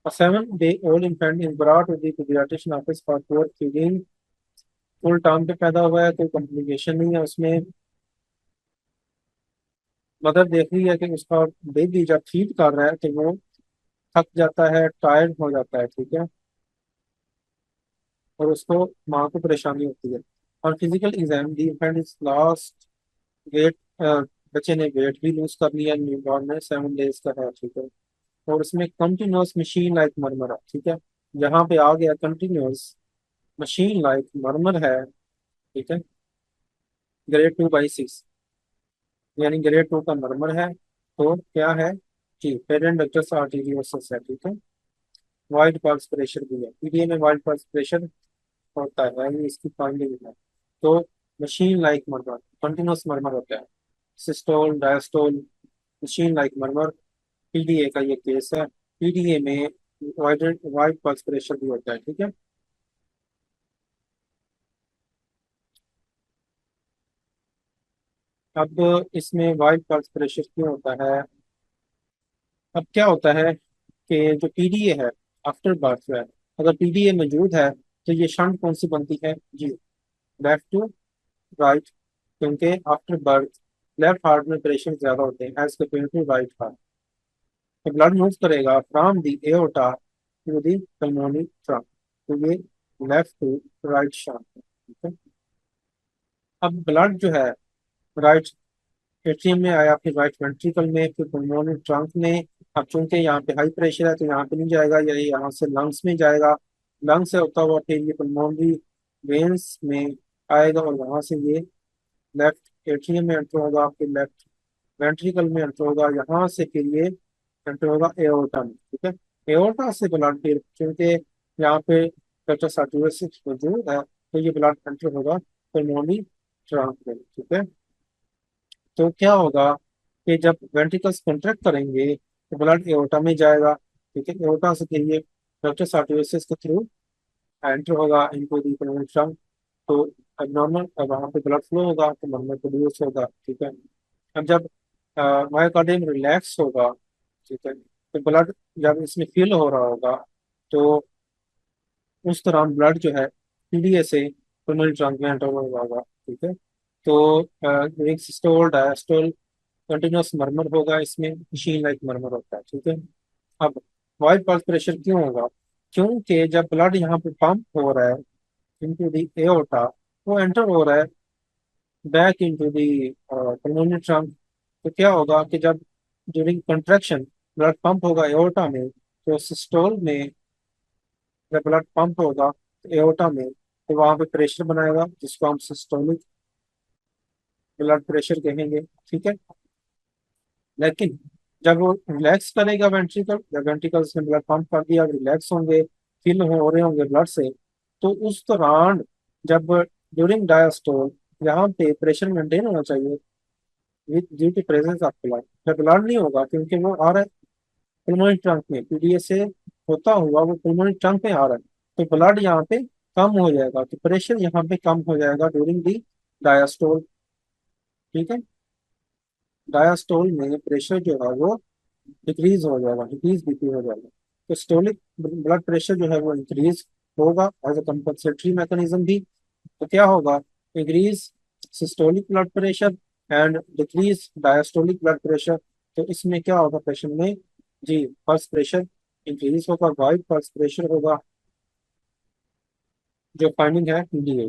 A 7-day-old infant is brought to the pediatrician office for poor feeding। Full term पे पैदा हुआ है, कोई कॉम्प्लिकेशन नहीं है उसमें। मदर देख रही है कि उसका बेबी जब फीड कर रहा है तो वो थक जाता है, टायर्ड हो जाता है, ठीक है, और उसको माँ को परेशानी होती है। और physical exam the infant is last weight, बच्चे ने वेट भी लूज कर लिया, न्यूबॉर्न में 7 डेज का है, ठीक है। और उसमें कंटिन्यूअस मशीन लाइक मरमर है, ठीक है। यहाँ पे आ गया कंटिन्यूअस मशीन लाइक मरमर है, ठीक है, ग्रेड 2/6, यानी ग्रेड 2 का मरमर है। तो क्या है जी, पेरेंट डक्टस आर्टीरियोसिस है, ठीक है। वाइड पल्स प्रेशर भी है, पीडीए में वाइड पल्स प्रेशर होता है, यानी इसकी फाइंडिंग है। तो machine like murmur, continuous murmur होता है, systole diastole, machine like murmur, PDA का ये केस है। पीडीए में वाइड वाइड पल्स प्रेशर भी होता है, ठीक है। अब इसमें वाइड पल्स प्रेशर क्यों होता है? अब क्या होता है कि जो पीडीए है आफ्टर बर्थ है, अगर पीडीए मौजूद है तो ये शंट कौन सी बनती है जी, लेफ्ट टू राइट, क्योंकि आफ्टर बर्थ लेफ्ट हार्ट में प्रेशर ज्यादा होते हैं as compare to right heart. तो ब्लड मूव करेगा from the aorta to the pulmonary trunk, तो ये लेफ्ट टू राइट शंट है, ठीक है। अब ब्लड जो है राइट एट्रियम में आया, फिर राइट वेंट्रिकल में, फिर पल्मोनरी ट्रंक में। अब चूंकि यहाँ पे हाई प्रेशर है तो यहाँ पे नहीं जाएगा, ये यहाँ से लंग्स में जाएगा। लंग्स से होता हुआ फिर ये पल्मोनरी वेन्स में आएगा, और वहां से ये लेफ्ट एट्रियम में एंटर होगा, फिर लेफ्ट वेंट्रिकल में एंटर होगा, यहाँ से फिर ये एंटर होगा एओर्टा में, ठीक है। एओर्टा से ब्लड फिर क्योंकि यहाँ पे पेट्रोसार्टोसिस मौजूद है तो ये ब्लड एंटर होगा पल्मोनरी ट्रंक में, ठीक है। तो क्या होगा कि जब वेंट्रिकल्स कंट्रैक्ट करेंगे तो ब्लड एओर्टा में जाएगा, ठीक है। एओर्टा से फिर ये पेट्रोसार्टोसिस के थ्रू एंटर होगा इनको दी पल्मोनरी ट्रंक। तो एबनॉर्मल वहाँ पे ब्लड फ्लो होगा तो नॉर्मल प्रोड्यूस होगा, ठीक है। अब जब मायोकार्डियम रिलैक्स होगा, ठीक है, तो ब्लड जब इसमें फिल हो रहा होगा तो उस दौरान ब्लड जो है पीडीए से पल्मोनरी ट्रंक में एंटर होगा, ठीक है। तो एक सिस्टोल डायस्टोल कंटिन्यूअस मरमर होगा, इसमें मशीन लाइक मरमर होता है, ठीक है। अब वाइड पल्स प्रेशर क्यों होगा? क्योंकि जब ब्लड यहाँ पे पंप हो रहा है इनटू द एओर्टा, वो एंटर हो रहा है back into the pulmonary trunk. तो क्या होगा कि जब ड्यूरिंग कंट्रैक्शन ब्लड पंप होगा एओर्टा में, तो सिस्टोल में जब ब्लड पंप होगा एओर्टा में तो वहां पे प्रेशर बनाएगा जिसको हम सिस्टोलिक ब्लड प्रेशर कहेंगे, ठीक है। लेकिन जब वो रिलैक्स करेगा वेंट्रिकल, जब वेंट्रिकल्स ने ब्लड पंप कर दिया, रिलैक्स होंगे, फिल हो रहे होंगे ब्लड से, तो उस दौरान जब ड्यूरिंग डायस्टोल यहाँ पे प्रेशर मेंटेन होना चाहिए with due to presence of blood, जब ब्लड नहीं होगा क्योंकि वो आ रहा है पुल्मोनरी ट्रंक में, पीडीए से होता हुआ वो पुल्मोनरी ट्रंक में आ रहा है, तो ब्लड यहाँ पे कम हो जाएगा, तो प्रेशर यहाँ पे कम हो जाएगा ड्यूरिंग दी डायस्टोल, ठीक है। डायस्टोल में प्रेशर जो है वो डिक्रीज हो जाएगा, डिक्रीज बीपी हो जाएगा। तो स्टोलिक ब्लड प्रेशर जो है वो इंक्रीज होगा एज अ कंपनसेटरी मैकेनिज्म भी। तो क्या होगा, increase systolic blood pressure and decrease diastolic blood pressure. तो इसमें क्या होगा पेशेंट में जी, पल्स प्रेशर इंक्रीज होगा, वाइड पल्स प्रेशर होगा, जो फाइंडिंग है पीडीए।